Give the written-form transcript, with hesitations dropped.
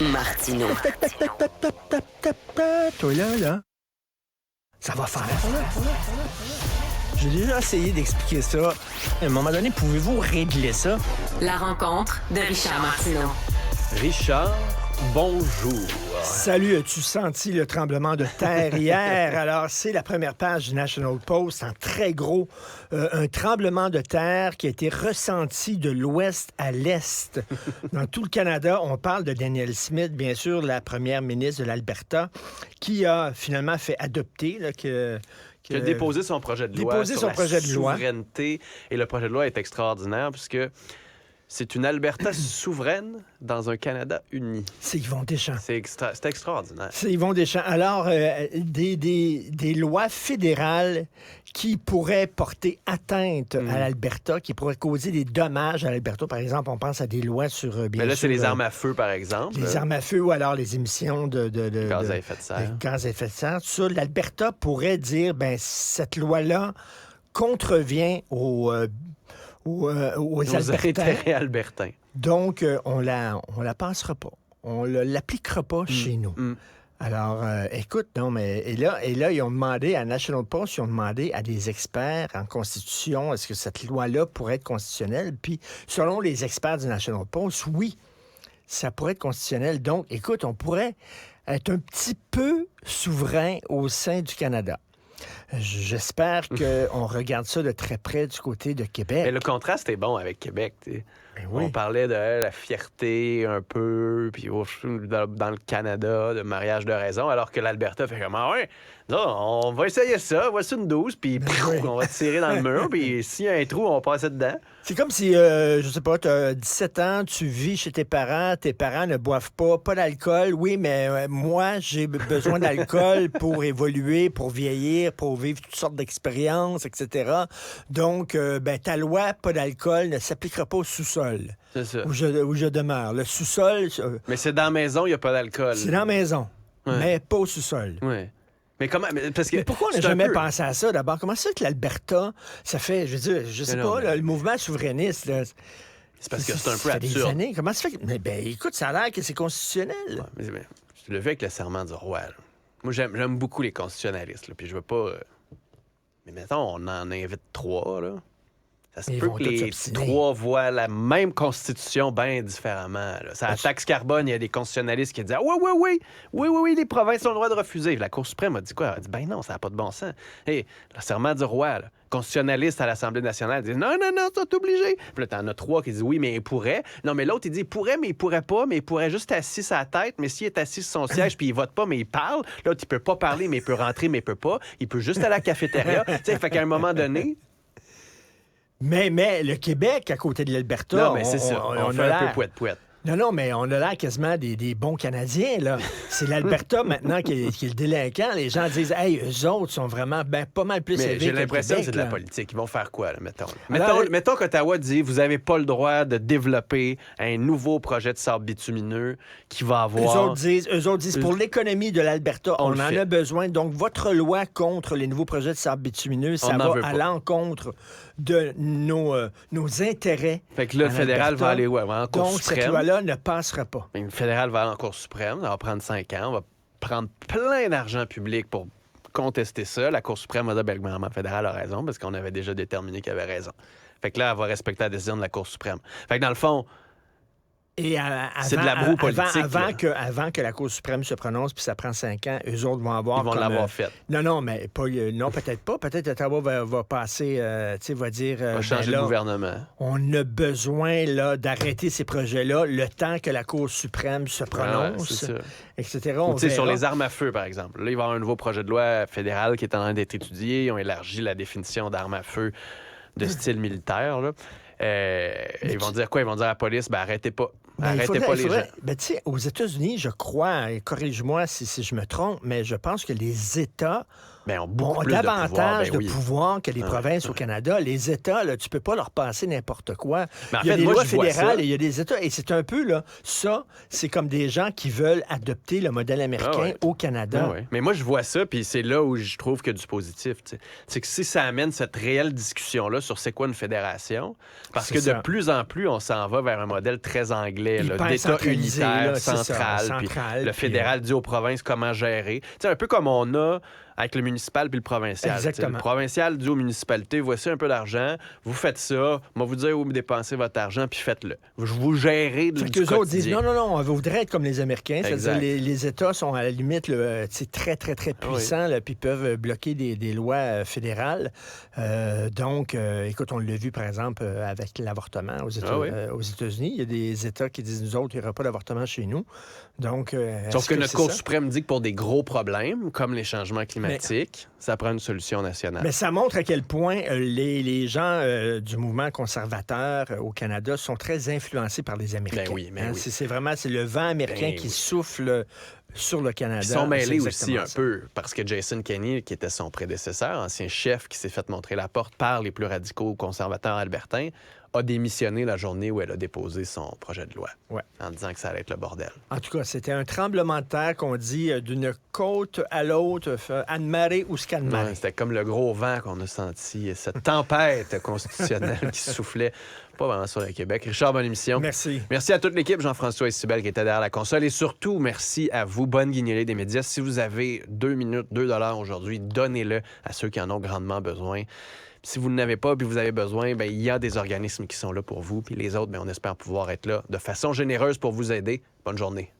Martineau. Toi là, ça va faire. J'ai déjà essayé d'expliquer ça. À un moment donné, pouvez-vous régler ça? La rencontre de Richard Martineau. Richard, bonjour. Salut, as-tu senti le tremblement de terre hier? Alors, c'est la première page du National Post en très gros. Un tremblement de terre qui a été ressenti de l'ouest à l'est. Dans tout le Canada, on parle de Danielle Smith, bien sûr, la première ministre de l'Alberta, qui a finalement fait adopter qui a déposé son projet de loi sur la souveraineté. Et le projet de loi est extraordinaire puisque c'est une Alberta souveraine dans un Canada uni. C'est Yvon Deschamps. C'est extraordinaire. C'est Yvon Deschamps. Alors, des lois fédérales qui pourraient porter atteinte à l'Alberta, qui pourraient causer des dommages à l'Alberta. Par exemple, on pense à des lois sur... Mais là, c'est les armes à feu, par exemple. Les armes à feu ou alors les émissions de gaz à effet de serre. Gaz à effet de serre. Tout ça, l'Alberta pourrait dire, cette loi-là contrevient aux intérêts albertains. Donc, on la passera pas. On ne l'appliquera pas chez nous. Alors, écoute, non, mais... Et là, ils ont demandé à National Post, ils ont demandé à des experts en constitution, est-ce que cette loi-là pourrait être constitutionnelle? Puis, selon les experts du National Post, oui, ça pourrait être constitutionnel. Donc, écoute, on pourrait être un petit peu souverain au sein du Canada. J'espère qu'on regarde ça de très près du côté de Québec. Mais le contraste est bon avec Québec. Oui. On parlait de la fierté un peu, puis dans le Canada, de mariage de raison, alors que l'Alberta fait comme ouais, non, on va essayer ça, voici une 12, puis on va tirer dans le mur, puis s'il y a un trou, on passe dedans. C'est comme si, je sais pas, tu as 17 ans, tu vis chez tes parents ne boivent pas d'alcool. Oui, mais moi, j'ai besoin d'alcool pour évoluer, pour vieillir, pour vivre toutes sortes d'expériences, etc. Donc, ta loi, pas d'alcool, ne s'appliquera pas au sous-sol. C'est ça. Où je demeure. Le sous-sol... Mais c'est dans la maison, il n'y a pas d'alcool. C'est dans la maison, mais pas au sous-sol. Oui. Mais comment... Parce que mais pourquoi on n'a jamais pensé à ça, d'abord? Comment ça que l'Alberta, ça fait, je veux dire, je sais pas, le mouvement souverainiste, là, c'est parce que c'est un peu ça absurde. Des années. Comment ça fait que... Mais écoute, ça a l'air que c'est constitutionnel. Ouais, mais tu le fais avec le serment du roi. Là. Moi, j'aime beaucoup les constitutionnalistes, là, puis je veux pas... Mais mettons, on en invite 3, là. Ça se peut que les 3 voient la même constitution bien différemment. Là. Ça, la taxe carbone, il y a des constitutionnalistes qui disent « Oui, les provinces ont le droit de refuser. » La Cour suprême a dit quoi? Elle a dit « Ben non, ça n'a pas de bon sens. » Hey, le serment du roi, là, constitutionnaliste à l'Assemblée nationale, dit « Non, c'est obligé. » Puis là, t'en as 3 qui disent « Oui, mais il pourrait. » Non, mais l'autre, il dit « Il pourrait, mais il pourrait pas. Mais il pourrait juste assis à la tête. Mais s'il est assis sur son siège puis il vote pas, mais il parle. L'autre, il peut pas parler, mais il peut rentrer, mais il peut pas. Il peut juste aller à la cafétéria. » Tu sais, fait qu'à un moment donné... Mais le Québec, à côté de l'Alberta, non, mais c'est ça. On fait un peu pouette-pouette. Non, mais on a l'air quasiment des bons Canadiens, là. C'est l'Alberta, maintenant, qui est le délinquant. Les gens disent, hey, eux autres sont vraiment pas mal plus élevés que j'ai l'impression Québec, que c'est de la politique. Ils vont faire quoi, là, mettons qu'Ottawa dit, vous n'avez pas le droit de développer un nouveau projet de sable bitumineux qui va avoir... Eux autres disent, pour l'économie de l'Alberta, on en a besoin. Donc, votre loi contre les nouveaux projets de sable bitumineux, ça va à l'encontre de nos intérêts. Fait que là, le fédéral va aller en Cour donc, suprême. Cette loi-là ne passera pas. Le fédéral va aller en Cour suprême, ça va prendre 5 ans, on va prendre plein d'argent public pour contester ça. La Cour suprême va dire, le gouvernement fédéral a raison, parce qu'on avait déjà déterminé qu'il avait raison. Fait que là, elle va respecter la décision de la Cour suprême. Fait que dans le fond... Et c'est de la broue politique. Avant que la Cour suprême se prononce, puis ça prend 5 ans, eux autres vont avoir... Ils vont l'avoir fait. Non, mais pas, non, peut-être pas. Peut-être Ottawa va passer, va dire... va changer de gouvernement. On a besoin là, d'arrêter ces projets-là le temps que la Cour suprême se prononce, etc. Sur les armes à feu, par exemple. Là, il va y avoir un nouveau projet de loi fédéral qui est en train d'être étudié. Ils ont élargi la définition d'armes à feu de style militaire, là. Ils vont dire quoi? Ils vont dire à la police, arrêtez pas. Arrêtez pas les gens. Aux États-Unis, je crois, et corrige-moi si je me trompe, mais je pense que les États ont beaucoup plus davantage de pouvoir que les provinces au Canada. Les États, là, tu peux pas leur passer n'importe quoi. Il y a des lois fédérales et il y a des États. Et c'est un peu, là, ça, c'est comme des gens qui veulent adopter le modèle américain au Canada. Mais moi, je vois ça, puis c'est là où je trouve qu'il y a du positif. T'sais. C'est que si ça amène cette réelle discussion-là sur c'est quoi une fédération, parce que de plus en plus, on s'en va vers un modèle très anglais complet, là, Hyper d'État centralisé, unitaire, là, c'est ça, central, puis central, le puis, fédéral dit aux provinces comment gérer. Tu sais, un peu comme on a avec le municipal puis le provincial. Exactement. Le provincial dit aux municipalités, voici un peu d'argent, vous faites ça, on va vous dire où dépenser votre argent, puis faites-le. Vous gérez Fait du qu'eux autres disent quotidien. non, on voudrait être comme les Américains. C'est-à-dire Exact. les États sont à la limite là, très, très, très puissants, là, puis peuvent bloquer des lois fédérales. Donc, écoute, on l'a vu, par exemple, avec l'avortement aux États-Unis. Il y a des États qui disent, nous autres, il n'y aura pas d'avortement chez nous. Donc, Sauf que notre Cour ça? suprême dit que pour des gros problèmes, comme les changements climatiques, ça prend une solution nationale. Mais ça montre à quel point les gens du mouvement conservateur au Canada sont très influencés par les Américains. Ben oui. C'est vraiment le vent américain qui souffle sur le Canada. Ils sont mêlés C'est aussi exactement un ça. peu, parce que Jason Kenney, qui était son prédécesseur, ancien chef qui s'est fait montrer la porte par les plus radicaux conservateurs albertains, a démissionné la journée où elle a déposé son projet de loi, en disant que ça allait être le bordel. En tout cas, c'était un tremblement de terre qu'on dit d'une côte à l'autre, Anne-Marie ou Scanmarie. Ouais, c'était comme le gros vent qu'on a senti, cette tempête constitutionnelle qui soufflait pas vraiment sur le Québec. Richard, bonne émission. Merci. Merci à toute l'équipe, Jean-François et Cybèle qui étaient derrière la console. Et surtout, merci à vous, bonne guignolée des médias. Si vous avez 2 minutes, 2 $ aujourd'hui, donnez-le à ceux qui en ont grandement besoin. Si vous ne l'avez pas puis vous avez besoin, bien, il y a des organismes qui sont là pour vous. Puis les autres, bien, on espère pouvoir être là de façon généreuse pour vous aider. Bonne journée.